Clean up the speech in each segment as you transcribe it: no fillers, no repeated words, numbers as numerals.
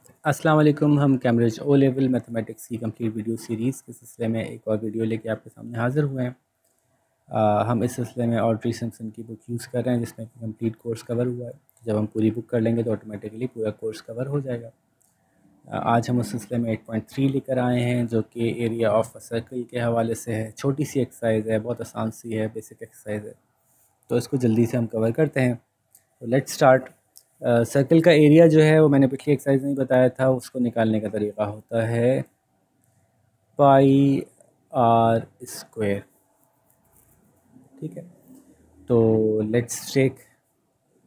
अस्सलाम वालेकुम। हम कैम्ब्रिज ओ लेवल मैथमेटिक्स की कंप्लीट वीडियो सीरीज़ के सिलसिले में एक और वीडियो लेके आपके सामने हाज़िर हुए हैं। हम इस सिलसिले में ऑड्री सिम्पसन की बुक यूज़ कर रहे हैं जिसमें कंप्लीट कोर्स कवर हुआ है। जब हम पूरी बुक कर लेंगे तो ऑटोमेटिकली पूरा कोर्स कवर हो जाएगा। आज हम उस सिलसिले में 8.3 लेकर आए हैं जो कि एरिया ऑफ अ सर्कल के हवाले से है। छोटी सी एक्सरसाइज है, बहुत आसान सी है, बेसिक एक्सरसाइज है, तो इसको जल्दी से हम कवर करते हैं। तो लेट्स स्टार्ट। सर्कल का एरिया जो है वो मैंने पिछली एक्सरसाइज में ही बताया था, उसको निकालने का तरीका होता है पाई आर स्क्वायर। ठीक है, तो let's take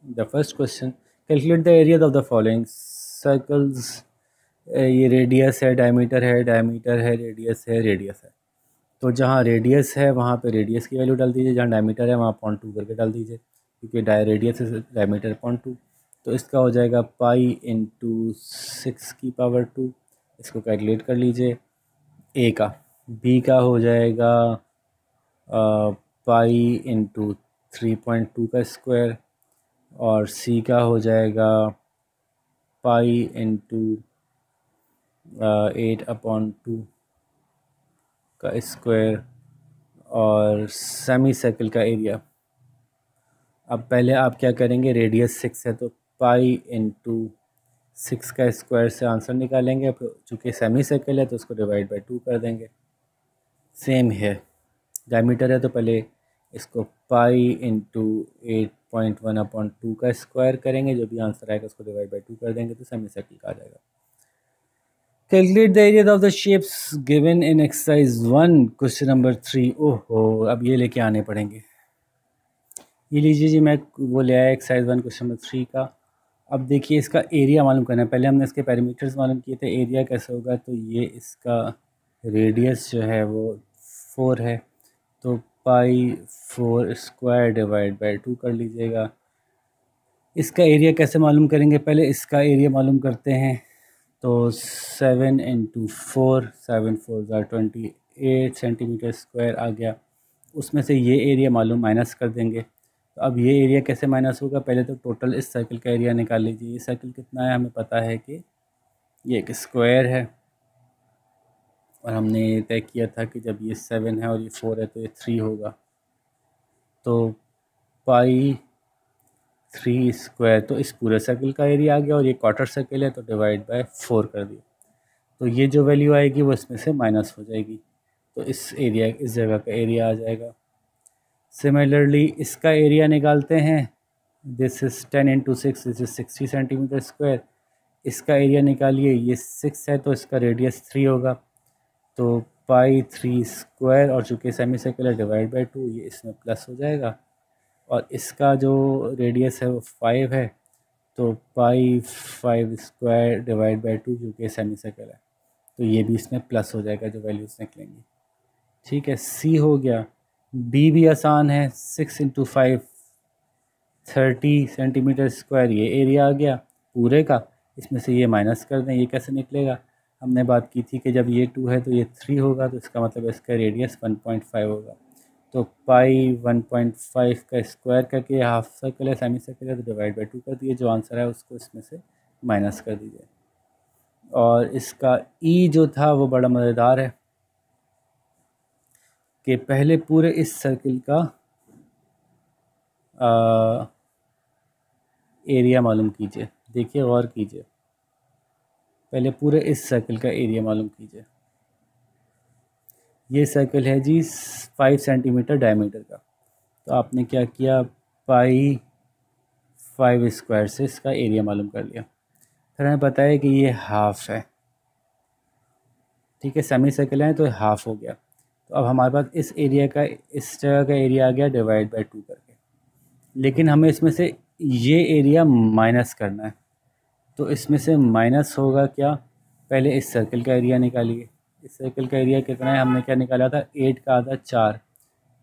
the first question. Calculate the area of the following circles. ये रेडियस है, डायमीटर है, डायमीटर है, रेडियस है, रेडियस है। तो जहाँ रेडियस है वहाँ पे रेडियस की वैल्यू डाल दीजिए, जहाँ डायमीटर है वहाँ 0.2 करके डाल दीजिए, क्योंकि रेडियस है डायमीटर 0.2। तो इसका हो जाएगा पाई इंटू 6⁻²। इसको कैलकुलेट कर लीजिए। ए का, बी का हो जाएगा पाई इंटू 3.2 का स्क्वायर, और सी का हो जाएगा पाई इंटू 8/2 का स्क्वायर, और सेमी सर्कल का एरिया। अब पहले आप क्या करेंगे, रेडियस 6 है तो पाई इंटू 6 का स्क्वायर से आंसर निकालेंगे। चूँकि सेमी सर्कल है तो उसको डिवाइड बाई 2 कर देंगे। सेम है, डायमीटर है तो पहले इसको पाई इंटू 8.1/2 का स्क्वायर करेंगे, जो भी आंसर आएगा उसको डिवाइड बाई 2 कर देंगे तो सेमी सर्कल का आ जाएगा। Calculate the area of the shapes given in exercise 1 question number 3। ओहो, अब ये लेके आने पड़ेंगे। ये लीजिए जी, मैं वो ले आया एक्सरसाइज 1 क्वेश्चन नंबर 3 का। अब देखिए, इसका एरिया मालूम करना है। पहले हमने इसके पैरामीटर्स मालूम किए थे, एरिया कैसे होगा। तो ये इसका रेडियस जो है वो 4 है, तो पाई 4 स्क्वायर डिवाइड बाई 2 कर लीजिएगा। इसका एरिया कैसे मालूम करेंगे, पहले इसका एरिया मालूम करते हैं। तो 7 इंटू 4, 7×4 = 28 सेंटीमीटर स्क्वायर आ गया। उसमें से ये एरिया मालूम माइनस कर देंगे। तो अब ये एरिया कैसे माइनस होगा, पहले तो टोटल इस सर्कल का एरिया निकाल लीजिए। ये सर्कल कितना है, हमें पता है कि ये एक स्क्वायर है, और हमने तय किया था कि जब ये 7 है और ये 4 है तो ये 3 होगा। तो पाई 3 स्क्वायर, तो इस पूरे सर्कल का एरिया आ गया, और ये क्वार्टर सर्कल है तो डिवाइड बाय 4 कर दिया। तो ये जो वैल्यू आएगी वो इसमें से माइनस हो जाएगी, तो इस जगह का एरिया आ जाएगा। सिमिलरली इसका एरिया निकालते हैं। This is 10 into 6, this is 60 centimetre square. इसका एरिया निकालिए, ये 6 है तो इसका रेडियस 3 होगा, तो पाई 3 स्क्वायर, और चूँकि सेमी सर्कल है डिवाइड बाई 2, ये इसमें प्लस हो जाएगा। और इसका जो रेडियस है वो 5 है, तो पाई 5 स्क्वायर डिवाइड बाई 2, क्योंकि सेमी सर्कल है तो ये भी इसमें प्लस हो जाएगा जो वैल्यूज़ निकलेंगी। ठीक है, सी हो गया। बी भी आसान है, 6 इंटू 5 30 सेंटीमीटर स्क्वायर, ये एरिया आ गया पूरे का। इसमें से ये माइनस कर दें, ये कैसे निकलेगा, हमने बात की थी कि जब ये 2 है तो ये 3 होगा, तो इसका मतलब इसका रेडियस 1.5 होगा। तो पाई 1.5 का स्क्वायर करके, हाफ सर्कल है सेमी सर्कल है तो डिवाइड बाई 2 कर दिए, जो आंसर है उसको इसमें से माइनस कर दीजिए। और इसका ई जो था वो बड़ा मज़ेदार है कि पहले पूरे इस सर्कल का एरिया मालूम कीजिए। देखिए, गौर कीजिए, पहले पूरे इस सर्कल का एरिया मालूम कीजिए। ये सर्कल है जी 5 सेंटीमीटर डायमीटर का, तो आपने क्या किया, पाई 5 स्क्वायर से इसका एरिया मालूम कर लिया। फिर हमें पता है कि ये हाफ है, ठीक है, सेमी सर्कल है तो हाफ हो गया। तो अब हमारे पास इस एरिया का, इस जगह का एरिया आ गया डिवाइड बाई 2 करके, लेकिन हमें इसमें से ये एरिया माइनस करना है। तो इसमें से माइनस होगा क्या, पहले इस सर्कल का एरिया निकालिए। इस सर्कल का एरिया कितना है, हमने क्या निकाला था, 8 का आधा 4,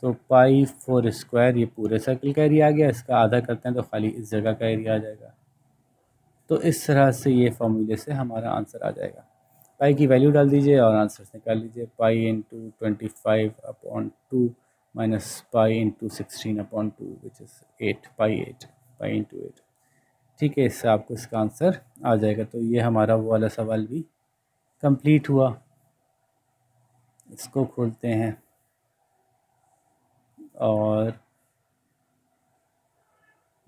तो पाई 4 स्क्वायर, ये पूरे सर्कल का एरिया आ गया। इसका आधा करते हैं तो खाली इस जगह का एरिया आ जाएगा। तो इस तरह से ये फॉर्मूले से हमारा आंसर आ जाएगा। पाई की वैल्यू डाल दीजिए और आंसर निकाल लीजिए। Pi into 25/2 minus pi into 16/2 which is 8, pi 8, pi into 8। ठीक है, इससे आपको इसका आंसर आ जाएगा। तो ये हमारा वो वाला सवाल भी कंप्लीट हुआ। इसको खोलते हैं और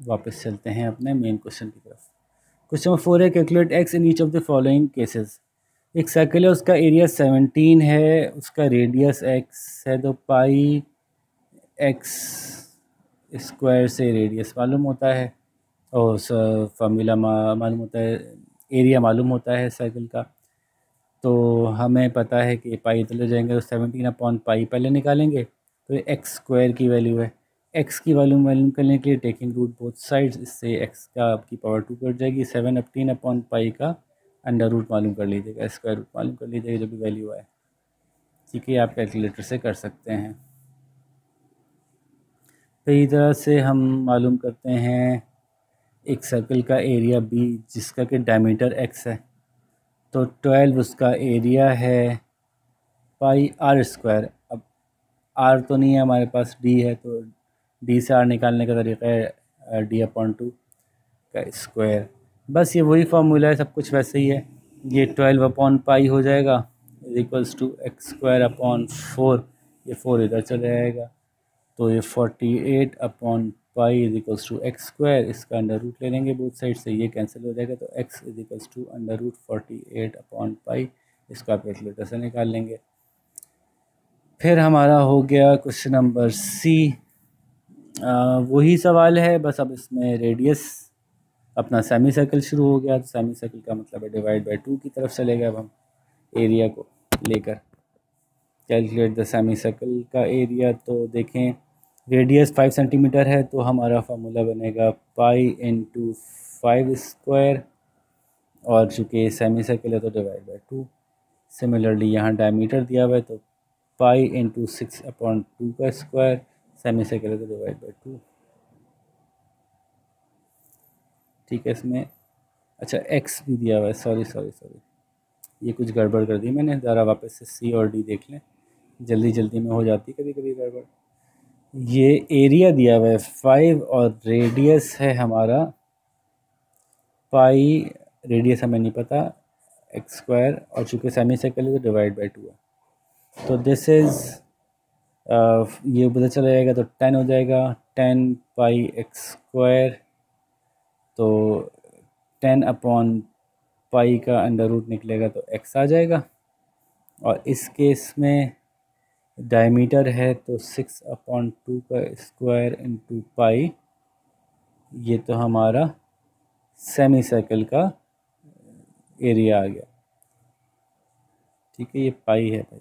वापस चलते हैं अपने मेन क्वेश्चन की तरफ। क्वेश्चन नंबर 4 है, calculate x in each of the following cases. एक सर्कल है, उसका एरिया 17 है, उसका रेडियस एक्स है, तो पाई एक्स स्क्वायर से रेडियस मालूम होता है और फार्मूला मालूम होता है, एरिया मालूम होता है सर्कल का। तो हमें पता है कि पाई इधर ले जाएंगे तो 17 अपॉन पाई पहले निकालेंगे, तो ये एक्स स्क्वायर की वैल्यू है। एक्स की वैल्यू मालूम करने के लिए टेकिंग रूट बोथ साइड्स, इससे एक्स का आपकी पावर 2 कट जाएगी। 17 अपॉन पाई का अंडर रूट मालूम कर लीजिएगा, स्क्वायर रूट मालूम कर लीजिएगा, जो भी वैल्यू आए। ठीक है, आप कैलकुलेटर से कर सकते हैं। तो इस तरह से हम मालूम करते हैं एक सर्कल का एरिया बी जिसका कि डायमीटर एक्स है, तो 12 उसका एरिया है पाई आर स्क्वायर। अब आर तो नहीं है हमारे पास, डी है, तो डी से आर निकालने का तरीका है डी अपॉन 2 का स्क्वायर। बस ये वही फार्मूला है, सब कुछ वैसे ही है। ये 12 अपॉन पाई हो जाएगा is equals to x square upon 4, ये 4 इधर चले जाएगा, तो ये 48 upon pi is equals to x square. इसका अंडर रूट ले लेंगे बोथ साइड से, ये कैंसिल हो जाएगा, तो x is equals to under root 48 upon pi. इसको आप कैलकुलेटर से निकाल लेंगे। फिर हमारा हो गया क्वेश्चन नंबर सी। वही सवाल है, बस अब इसमें रेडियस अपना सेमी सर्कल शुरू हो गया। तो सेमी सर्कल का मतलब है डिवाइड बाय 2 की तरफ चले गए अब हम एरिया को लेकर। कैलकुलेट द सेमी सर्कल का एरिया, तो देखें रेडियस 5 सेंटीमीटर है, तो हमारा फार्मूला बनेगा पाई इंटू 5 स्क्वायर, और चूँकि सेमी सर्कल है तो डिवाइड बाय 2। सिमिलरली यहाँ डायमीटर दिया हुआ है, तो पाई इंटू 6 अपॉन 2 का स्क्वायर, सेमी सर्कल है तो डिवाइड बाय 2। ठीक है, इसमें अच्छा एक्स भी दिया हुआ है, सॉरी ये कुछ गड़बड़ कर दी मैंने, ज़रा वापस से सी और डी देख लें, जल्दी में हो जाती कभी कभी गड़बड़। ये एरिया दिया हुआ है 5 और रेडियस है हमारा पाई, रेडियस हमें नहीं पता, एक्स स्क्वायर, और चूँकि सेमी सर्कल है तो डिवाइड बाय 2 है। तो दिस इज़ ये पता चला जाएगा, तो 10 हो जाएगा, 10 पाई एक्स स्क्वायर, तो 10 अपॉन पाई का अंडर रूट निकलेगा तो एक्स आ जाएगा। और इस केस में डायमीटर है तो 6 अपॉन 2 का स्क्वायर इंटू पाई, ये तो हमारा सेमी सर्कल का एरिया आ गया। ठीक है, ये पाई है भाई।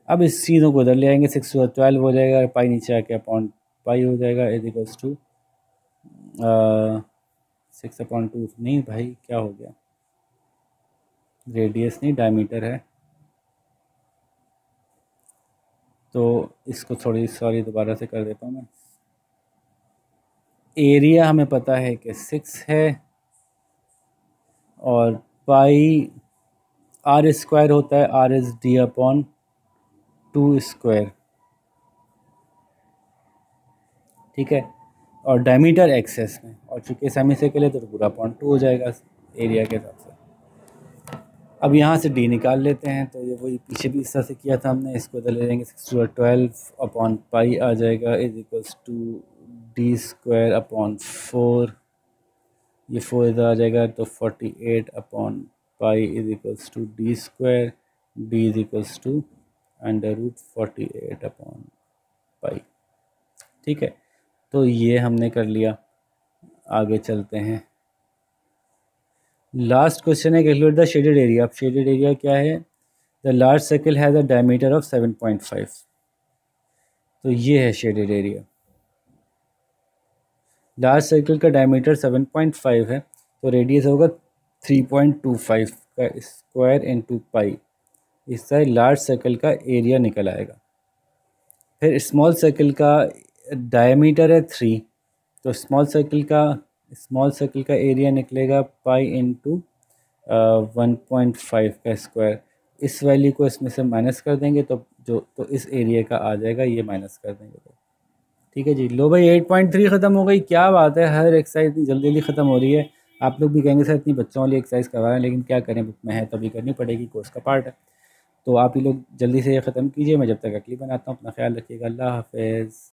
अब इस चीज़ों को उधर ले आएंगे, 6 और 12 हो जाएगा, और पाई नीचे आके अपॉन पाई हो जाएगा इज इक्वल्स टू 6 अपॉन 2 नहीं भाई, क्या हो गया, रेडियस नहीं डायमीटर है, तो इसको थोड़ी सॉरी दोबारा से कर देता हूँ मैं। एरिया हमें पता है कि 6 है, और पाई आर स्क्वायर होता है, r is d upon 2 square. ठीक है, और डायमीटर एक्स है इसमें, और चूँकि सेमी सर्कल है तो पूरा अपॉन 2 हो जाएगा एरिया के हिसाब से। अब यहाँ से डी निकाल लेते हैं, तो ये वही पीछे भी इस तरह से किया था हमने, इसको इधर ले लेंगे, 6 और 12 अपॉन पाई आ जाएगा is equals to d square upon 4, ये 4 इधर आ जाएगा, तो 48 upon pi is equals to d square, d is equals to under root 48 upon pi. ठीक है, तो ये हमने कर लिया। आगे चलते हैं, लास्ट क्वेश्चन है कैलकुलेट द शेडेड एरिया। अब शेडेड एरिया क्या है, the large circle has a diameter of 7.5, तो ये है शेडेड एरिया। लार्ज सर्कल का डायमीटर 7.5 है, तो रेडियस होगा 3.25 का स्क्वायर इंटू पाई, इससे लार्ज सर्कल का एरिया निकल आएगा। फिर स्मॉल सर्कल का डायमीटर है 3, तो स्मॉल सर्कल का एरिया निकलेगा पाई इंटू 1.5 का स्क्वायर। इस वैल्यू को इसमें से माइनस कर देंगे, तो इस एरिया का आ जाएगा, ये माइनस कर देंगे तो ठीक है जी। लो भाई 8.3 ख़त्म हो गई, क्या बात है, हर एक्सरसाइज इतनी जल्दी जल्दी ख़त्म हो रही है। आप लोग भी कहेंगे सर इतनी बच्चों वाली एक्सरसाइज करवा रहे हैं, लेकिन क्या करें, बुक में है तो अभी करनी पड़ेगी, कोर्स का पार्ट है। तो आप ही लोग जल्दी से ये ख़त्म कीजिए, मैं जब तक अगली बनाता हूँ। अपना ख्याल रखिएगा, अल्लाह हाफ़िज़।